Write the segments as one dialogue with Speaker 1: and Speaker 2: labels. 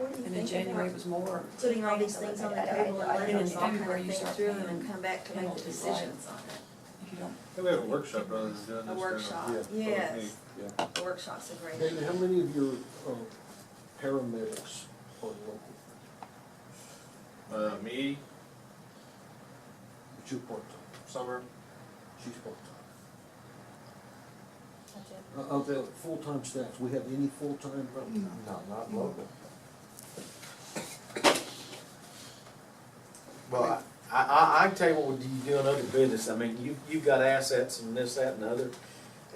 Speaker 1: what do you
Speaker 2: And in
Speaker 1: think
Speaker 2: January it
Speaker 1: about
Speaker 2: was more.
Speaker 1: putting all these things on the table and
Speaker 2: I
Speaker 1: letting
Speaker 2: think
Speaker 1: us
Speaker 2: in
Speaker 1: all kind
Speaker 2: February
Speaker 1: of
Speaker 2: you
Speaker 1: think
Speaker 2: start
Speaker 1: through them
Speaker 2: paying
Speaker 1: and come back to make the
Speaker 2: penalties,
Speaker 1: decisions on it?
Speaker 2: If you don't.
Speaker 3: Maybe have a workshop rather than doing this.
Speaker 1: A workshop,
Speaker 4: Yeah.
Speaker 1: yes,
Speaker 4: Yeah.
Speaker 1: the workshop's a great
Speaker 4: David,
Speaker 1: idea.
Speaker 4: how many of your paramedics are local?
Speaker 3: Me,
Speaker 4: But you're part-time,
Speaker 3: Summer,
Speaker 4: she's part-time. Of the full-time staff, we have any full-time?
Speaker 5: No, not local. Well, I can tell you what you do in other business. I mean, you've got assets and this, that, and the other.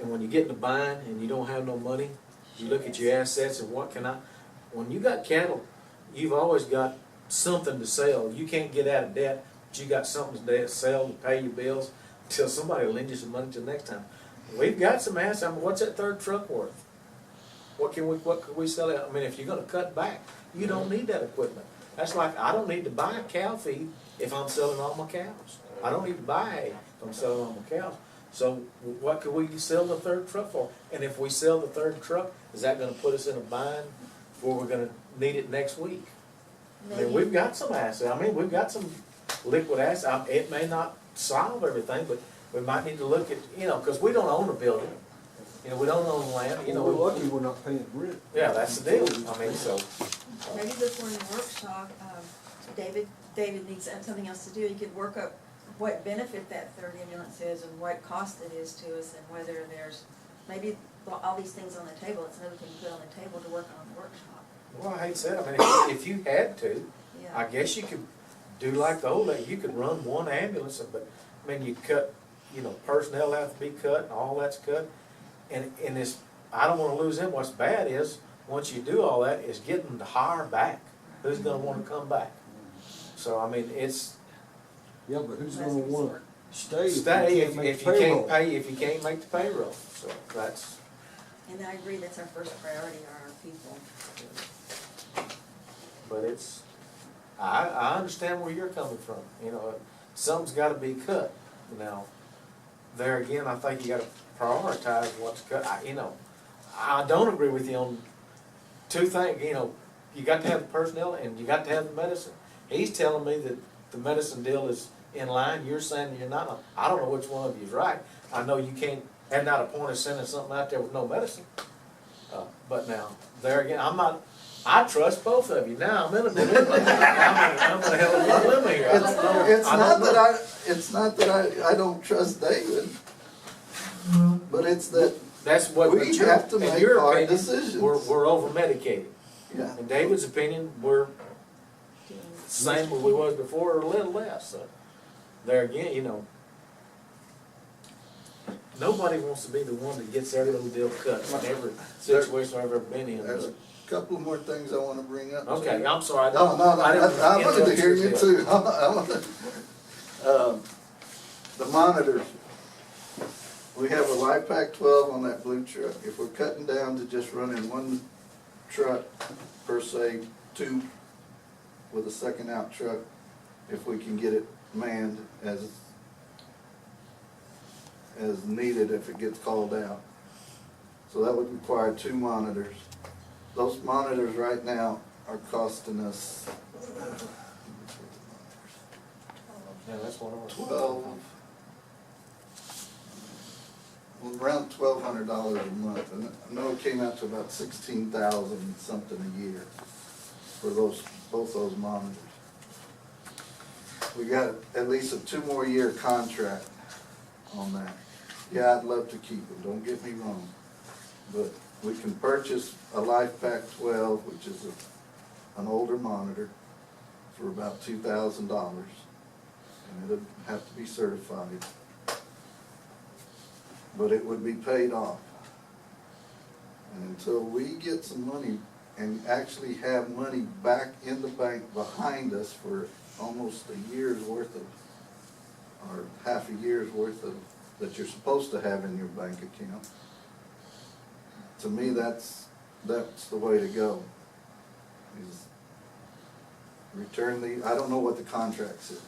Speaker 5: And when you get in a bind and you don't have no money, you look at your assets and when you got cattle, you've always got something to sell. You can't get out of debt, but you got something to sell to pay your bills until somebody will lend you some money till next time. We've got some assets. I mean, what's that third truck worth? What could we sell it? I mean, if you're gonna cut back, you don't need that equipment. That's like, I don't need to buy cow feed if I'm selling all my cows. I don't need to buy hay if I'm selling all my cows. So what could we sell the third truck for? And if we sell the third truck, is that gonna put us in a bind where we're gonna need it next week? I mean, we've got some assets. I mean, we've got some liquid assets. It may not solve everything, but we might need to look at, because we don't own a building. We don't own land,
Speaker 4: We're lucky we're not paying rent.
Speaker 5: Yeah, that's the deal. I mean, so.
Speaker 1: Maybe before the workshop, David needs something else to do. He could work up what benefit that third ambulance is and what cost it is to us and whether there's, maybe all these things on the table, it's another thing to put on the table to work on the workshop.
Speaker 5: Well, I hate to say it, I mean, if you had to,
Speaker 1: Yeah.
Speaker 5: I guess you could do like the old days, you could run one ambulance, but, I mean, you cut, personnel have to be cut, and all that's cut, and this, I don't wanna lose them. What's bad is, once you do all that, is getting them to hire back. Who's gonna wanna come back? So, I mean, it's,
Speaker 4: Yeah, but who's
Speaker 1: Last
Speaker 4: gonna wanna
Speaker 1: resort.
Speaker 4: stay
Speaker 5: stay
Speaker 4: if you
Speaker 5: if
Speaker 4: can't
Speaker 5: you
Speaker 4: make
Speaker 5: can't
Speaker 4: payroll?
Speaker 5: if you can't make the payroll, so that's,
Speaker 1: And I agree, that's our first priority, are our people.
Speaker 5: but it's, I understand where you're coming from, something's gotta be cut. Now, there again, I think you gotta prioritize what's cut. I don't agree with you on two things, you got to have the personnel and you got to have the medicine. He's telling me that the medicine deal is in line, you're saying you're not. I don't know which one of you is right. I know you can't, and not a point of sending something out there with no medicine. But now, there again, I trust both of you. Now I'm in a dilemma. I'm in a hell of a dilemma here.
Speaker 6: It's not that I don't trust David, but it's that,
Speaker 5: That's what
Speaker 6: we
Speaker 5: but your-
Speaker 6: have to
Speaker 5: in
Speaker 6: make
Speaker 5: your
Speaker 6: hard
Speaker 5: opinion,
Speaker 6: decisions.
Speaker 5: We're over medicated.
Speaker 6: yeah.
Speaker 5: In David's opinion, we're same as we was before, or a little less. So there again, nobody wants to be the one that gets their little deal cut in every situation I've ever been in.
Speaker 6: There's a couple more things I wanna bring up.
Speaker 5: Okay, I'm sorry.
Speaker 6: No, I wanted to hear you too. The monitors. We have a Life Pack 12 on that blue truck. If we're cutting down to just running one truck, per se, two with a second out truck, if we can get it manned as needed if it gets called out. So that would require 2 monitors. Those monitors right now are costing us
Speaker 5: Yeah, that's one of ours.
Speaker 6: 12, around $1,200 a month, and I know it came out to about 16,000 something a year for both those monitors. We got at least a 2 more year contract on that. Yeah, I'd love to keep them, don't get me wrong, but we can purchase a Life Pack 12, which is an older monitor, for about $2,000, and it'd have to be certified. But it would be paid off. And until we get some money and actually have money back in the bank behind us for almost a year's worth of, or half a year's worth of, that you're supposed to have in your bank account, to me, that's the way to go. Is return I don't know what the contract says,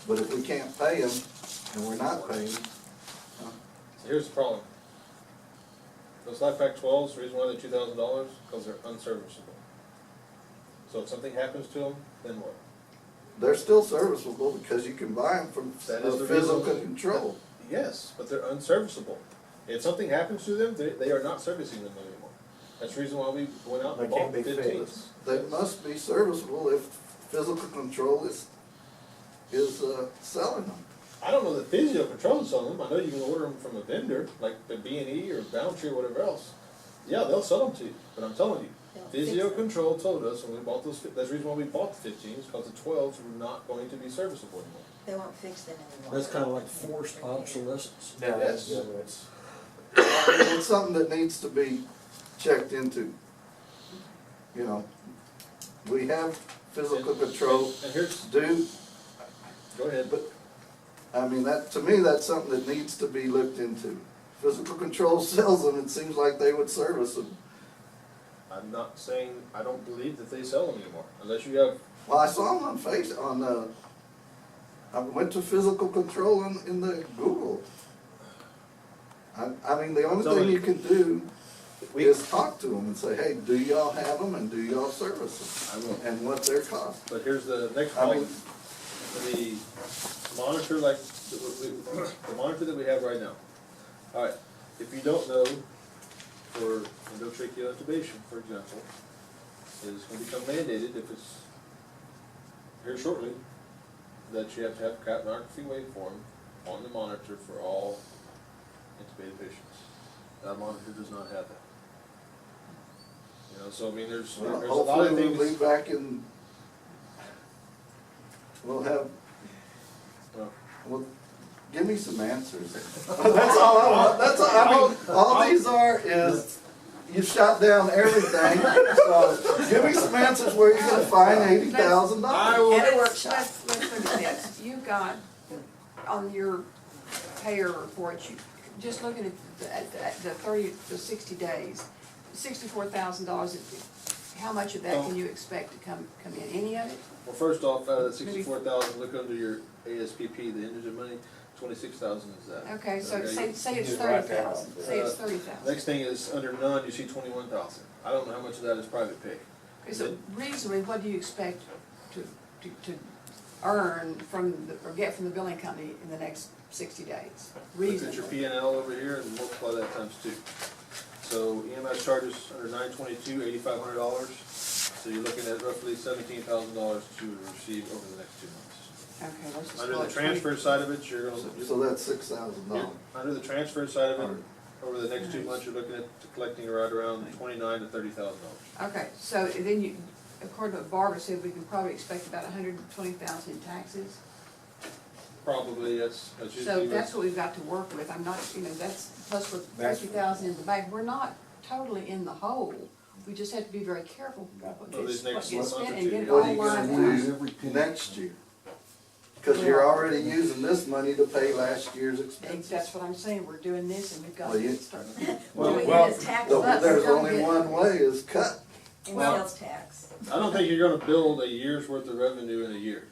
Speaker 6: but if we can't pay them, and we're not paying them,
Speaker 3: So here's the problem. Those Life Pack 12s, the reason why they're $2,000, because they're unserviceable. So if something happens to them, then what?
Speaker 6: They're still serviceable because you can buy them from
Speaker 3: That is the
Speaker 6: physical
Speaker 3: reason-
Speaker 6: control.
Speaker 3: Yes, but they're unserviceable. If something happens to them, they are not servicing them anymore. That's the reason why we went out
Speaker 5: They
Speaker 3: and
Speaker 5: can't
Speaker 3: bought
Speaker 5: be
Speaker 3: 15s.
Speaker 5: fixed.
Speaker 6: They must be serviceable if physical control is selling them.
Speaker 3: I don't know that Physio Control's selling them. I know you can order them from a vendor, like the B&E or Bounty or whatever else. Yeah, they'll sell them to you, but I'm telling you,
Speaker 1: They'll fix
Speaker 3: Physio
Speaker 1: them.
Speaker 3: Control told us when we bought those, that's the reason why we bought the 15s, because the 12s were not going to be serviceable anymore.
Speaker 1: They won't fix them anymore.
Speaker 4: That's kinda like forced obsolescence.
Speaker 5: Yeah,
Speaker 3: Yes.
Speaker 5: it's,
Speaker 6: It's something that needs to be checked into. You know, we have physical control,
Speaker 3: And here's,
Speaker 6: do,
Speaker 3: go ahead.
Speaker 6: but, I mean, that, to me, that's something that needs to be looked into. Physical control sells them, it seems like they would service them.
Speaker 3: I'm not saying, I don't believe that they sell them anymore, unless you have,
Speaker 6: Well, I saw them I went to physical control in the Google. I mean, the only thing you can do is talk to them and say, hey, do y'all have them and do y'all service them?
Speaker 3: I will.
Speaker 6: And what their cost.
Speaker 3: But here's the next
Speaker 6: I
Speaker 3: problem.
Speaker 6: mean-
Speaker 3: The monitor, like, the monitor that we have right now. Alright, if you don't know, for endotracheal intubation, for example, is going to become mandated if it's here shortly, that you have to have capnography waveform on the monitor for all intubated patients. That monitor does not have that. You know, so I mean, there's a lot
Speaker 6: Hopefully
Speaker 3: of
Speaker 6: we'll be
Speaker 3: things.
Speaker 6: back in, we'll have,
Speaker 3: Well,
Speaker 6: well, give me some answers. That's all I want, that's all, I mean, all these are is, you shot down everything, so give me some answers where you're gonna find $80,000.
Speaker 1: At a workshop.
Speaker 2: Let's look at this. You got, on your payer report, you, just looking at the 30, the 60 days, $64,000, how much of that can you expect to come in? Any of it?
Speaker 3: Well, first off, out of the 64,000, look under your ASPP, the indigent money, 26,000 is that.
Speaker 2: Okay, so
Speaker 3: Okay.
Speaker 2: say it's
Speaker 5: Just write that
Speaker 2: 30,000,
Speaker 5: off.
Speaker 2: say it's 30,000.
Speaker 3: Next thing is, under none, you see 21,000. I don't know how much of that is private pay.
Speaker 2: Okay, so reasonably, what do you expect to earn from or get from the billing company in the next 60 days?
Speaker 3: Look at your
Speaker 2: Reasonably.
Speaker 3: P&L over here and multiply that times 2. So EMS charges under 922, $8,500. So you're looking at roughly $17,000 to receive over the next 2 months.
Speaker 2: Okay, let's just
Speaker 3: Under
Speaker 2: call
Speaker 3: the
Speaker 2: it
Speaker 3: transfer side of it, you're gonna,
Speaker 6: So that's $6,000.
Speaker 3: under the transfer side of it, over the next 2 months, you're looking at collecting right around $29,000 to $30,000.
Speaker 2: Okay, so then you, according to what Barbara said, we can probably expect about 120,000 in taxes.
Speaker 3: Probably, that's usually.
Speaker 2: So that's what we've got to work with. I'm not, that's, plus with
Speaker 5: That's-
Speaker 2: 50,000 in the bank, we're not totally in the hole. We just have to be very careful what
Speaker 3: Well, these
Speaker 2: gets
Speaker 3: next
Speaker 2: spent
Speaker 3: month or
Speaker 2: and
Speaker 3: two.
Speaker 2: get it
Speaker 6: What
Speaker 2: all
Speaker 6: are you gonna
Speaker 2: lined
Speaker 6: do
Speaker 2: up.
Speaker 4: Every penny.
Speaker 6: next year? Cause you're already using this money to pay last year's
Speaker 2: And
Speaker 6: expenses.
Speaker 2: that's what I'm saying, we're doing this and we've got
Speaker 6: Well, you-
Speaker 2: to start.
Speaker 1: Well, we
Speaker 5: well,
Speaker 1: need is tax
Speaker 2: but-
Speaker 6: There's
Speaker 2: don't
Speaker 6: only
Speaker 2: get-
Speaker 6: one way, is cut.
Speaker 1: and
Speaker 3: Well-
Speaker 1: sales tax.
Speaker 3: I don't think you're gonna build a year's worth of revenue in a year.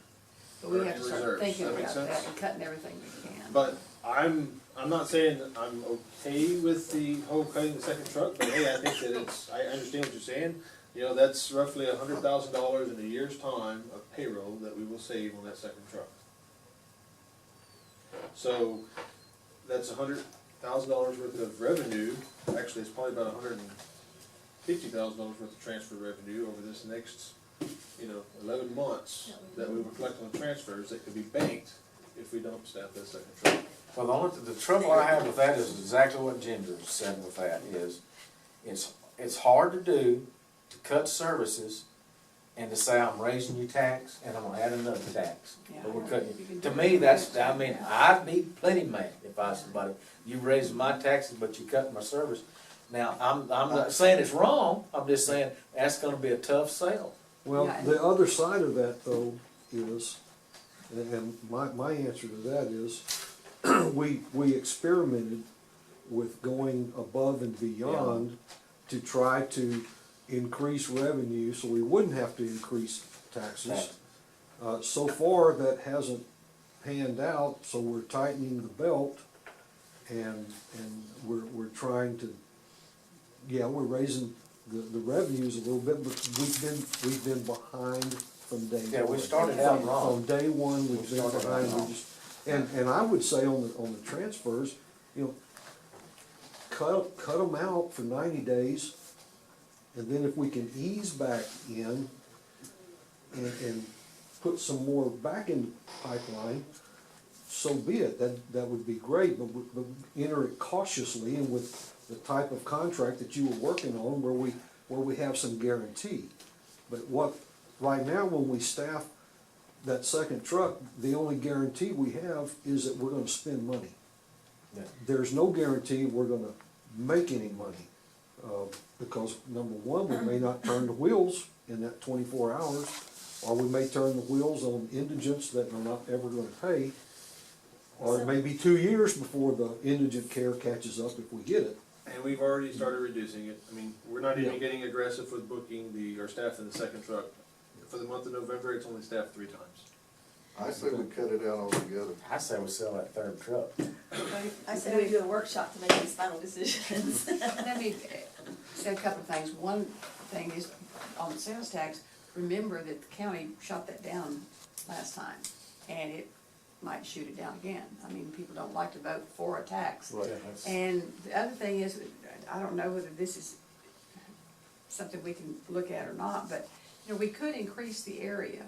Speaker 2: But we
Speaker 3: or
Speaker 2: have
Speaker 3: in
Speaker 2: to start
Speaker 3: reserves.
Speaker 2: thinking
Speaker 3: That make
Speaker 2: about
Speaker 3: sense?
Speaker 2: that and cutting everything we can.
Speaker 3: But I'm not saying that I'm okay with the whole cutting the second truck, but hey, I think that it's, I understand what you're saying. You know, that's roughly $100,000 in a year's time of payroll that we will save on that second truck. So, that's $100,000 worth of revenue, actually it's probably about $150,000 worth of transfer revenue over this next, 11 months that we will collect on transfers that could be banked if we don't staff that second truck.
Speaker 5: well, the trouble I have with that is exactly what Ginger said with that, is it's hard to do, to cut services and to say I'm raising your tax and I'm gonna add another tax.
Speaker 2: Yeah.
Speaker 5: But we're cutting,
Speaker 2: You can
Speaker 5: to
Speaker 2: do
Speaker 5: me,
Speaker 2: it.
Speaker 5: that's, I mean, I'd be plenty mad if I was somebody, you raising my taxes, but you cutting my service. Now, I'm not saying it's wrong, I'm just saying that's gonna be a tough sell.
Speaker 4: Well,
Speaker 2: Yeah, and-
Speaker 4: the other side of that though is, and my answer to that is, we experimented with going above and beyond to try to increase revenue so we wouldn't have to increase taxes. So far, that hasn't panned out, so we're tightening the belt and we're trying to, yeah, we're raising the revenue's a little bit, but we've been behind from day one.
Speaker 5: Yeah, we started out wrong.
Speaker 4: From day one,
Speaker 5: We
Speaker 4: we've been
Speaker 5: started out
Speaker 4: behind,
Speaker 5: wrong.
Speaker 4: and I would say on the transfers, you know, cut them out for 90 days, and then if we can ease back in and put some more back in the pipeline, so be it, that would be great, but enter it cautiously and with the type of contract that you were working on where we have some guarantee. But right now, when we staff that second truck, the only guarantee we have is that we're gonna spend money.
Speaker 5: Yeah.
Speaker 4: There's no guarantee we're gonna make any money, because number one, we may not turn the wheels in that 24 hours, or we may turn the wheels on indigents that are not ever gonna pay, or it may be 2 years before the indigent care catches up if we get it.
Speaker 3: And we've already started reducing it. I mean, we're not even
Speaker 4: Yeah.
Speaker 3: getting aggressive with booking our staff in the second truck. For the month of November, it's only staffed 3 times.
Speaker 6: I say we cut it out altogether.
Speaker 5: I say we sell that third truck.
Speaker 1: I said we do a workshop to make these final decisions.
Speaker 2: Let me say a couple of things. One thing is, on the sales tax, remember that the county shot that down last time, and it might shoot it down again. I mean, people don't like to vote for a tax.
Speaker 5: Yeah, that's-
Speaker 2: And the other thing is, I don't know whether this is something we can look at or not, but, you know, we could increase the area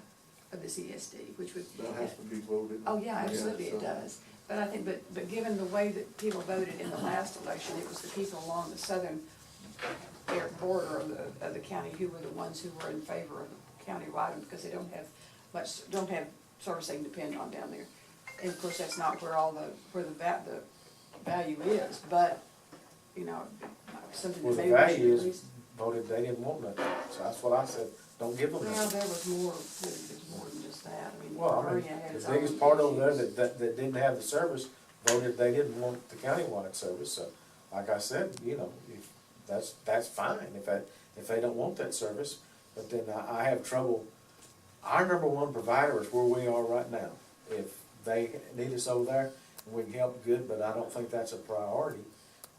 Speaker 2: of this ESD, which would.
Speaker 6: That has to be voted.
Speaker 2: Oh, yeah, absolutely it
Speaker 6: so-
Speaker 2: does. But I think, but given the way that people voted in the last election, it was the people along the southern border of the county who were the ones who were in favor of the county-wide, because they don't have service they can depend on down there. And of course, that's not where where the value is, but, you know, something
Speaker 5: Well,
Speaker 2: that
Speaker 5: the
Speaker 2: maybe we should
Speaker 5: value
Speaker 2: at
Speaker 5: is
Speaker 2: least.
Speaker 5: voted they didn't want nothing, so that's what I said, don't give them
Speaker 2: Well,
Speaker 5: nothing.
Speaker 2: there was more than just that. I mean,
Speaker 5: Well, I mean,
Speaker 2: Maria had
Speaker 5: the
Speaker 2: its own
Speaker 5: biggest part over there
Speaker 2: issues.
Speaker 5: that didn't have the service voted they didn't want the countywide service, so, like I said, you know, if, that's fine, if they don't want that service, but then I have trouble, our number one provider is where we are right now. If they need us over there, and we can help, good, but I don't think that's a priority.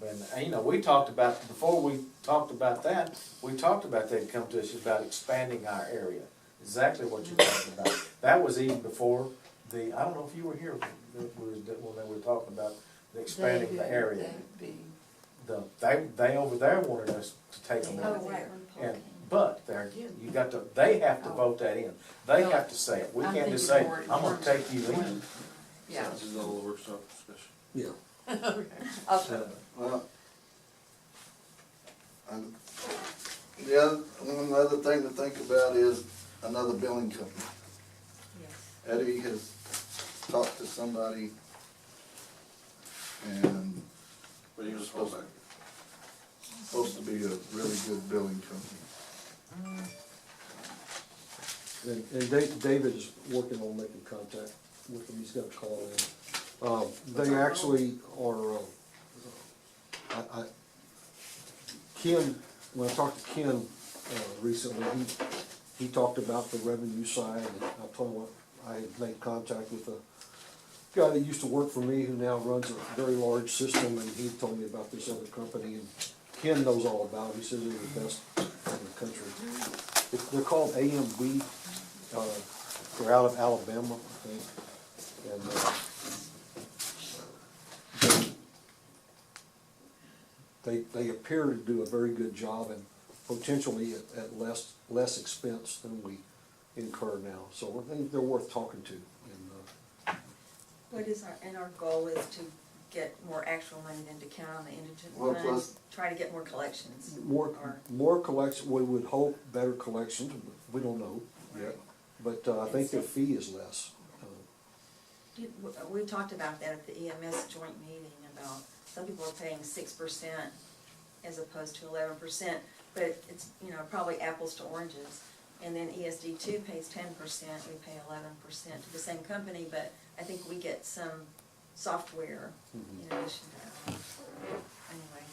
Speaker 5: But, you know, before we talked about that, they'd come to us about expanding our area, exactly what you're talking about. That was even before I don't know if you were here when they were talking about expanding the area. They over there wanted us to take them
Speaker 1: Oh,
Speaker 5: in.
Speaker 1: right,
Speaker 5: And, but there again, they have to vote that in. They have to say it. We
Speaker 2: I'm
Speaker 5: can't just
Speaker 2: thinking
Speaker 5: say,
Speaker 2: more in
Speaker 5: I'm gonna
Speaker 2: terms
Speaker 5: take
Speaker 2: of
Speaker 5: you in.
Speaker 2: when. Yeah.
Speaker 3: So this is a little workshop discussion.
Speaker 4: Yeah.
Speaker 2: Okay.
Speaker 6: Well, and one other thing to think about is another billing company.
Speaker 1: Yes.
Speaker 6: Eddie has talked to somebody and
Speaker 3: But you just hold back.
Speaker 6: supposed to be a really good billing company.
Speaker 4: And David is working on making contact with them, he's got a call in. They actually are, Ken, when I talked to Ken recently, he talked about the revenue side, and I told him I had made contact with a guy that used to work for me who now runs a very large system, and he told me about this other company, and Ken knows all about it. He says they're the best in the country. They're called AMB, they're out of Alabama, I think, and they appear to do a very good job, and potentially at less expense than we incur now, so I think they're worth talking to. And,
Speaker 1: What is our goal is to get more actual money than to count on the indigent
Speaker 6: Well,
Speaker 1: funds,
Speaker 6: plus-
Speaker 1: try to get more collections. Or-
Speaker 4: More collection, we would hope better collections, but we don't know yet. But I think their fee is less.
Speaker 1: We talked about that at the EMS joint meeting, about some people are paying 6% as opposed to 11%, but it's, you know, probably apples to oranges. And then ESD 2 pays 10%, we pay 11% to the same company, but I think we get some software in addition to that. Anyway,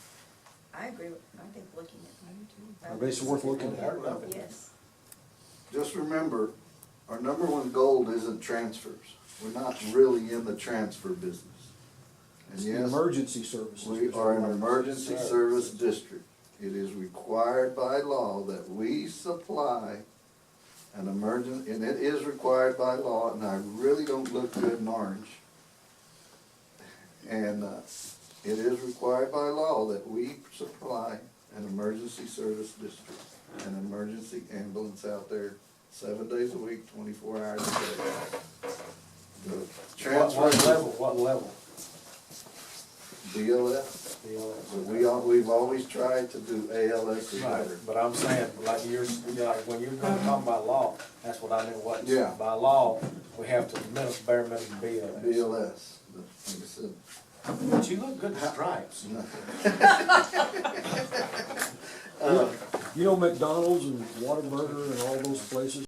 Speaker 1: I agree with, I think looking at.
Speaker 4: I bet it's worth looking at.
Speaker 1: Yes.
Speaker 6: Just remember, our number one goal isn't transfers. We're not really in the transfer business. And
Speaker 4: It's the
Speaker 6: yes,
Speaker 4: emergency services.
Speaker 6: we are an emergency service district. it is required by law that we supply an emergency, and it is required by law, and I really don't look good in orange. And it is required by law that we supply an emergency service district, an emergency ambulance out there 7 days a week, 24 hours a day. The transfer.
Speaker 5: What level?
Speaker 6: BLS.
Speaker 5: BLS.
Speaker 6: We've always tried to do ALS or
Speaker 5: Right,
Speaker 6: better.
Speaker 5: but I'm saying, like when you're gonna talk about law, that's what I mean, what,
Speaker 6: Yeah.
Speaker 5: by law, we have to bare minimum BLS.
Speaker 6: BLS, like I said.
Speaker 5: But you look good in stripes.
Speaker 4: You know McDonald's and Whataburger and all those places,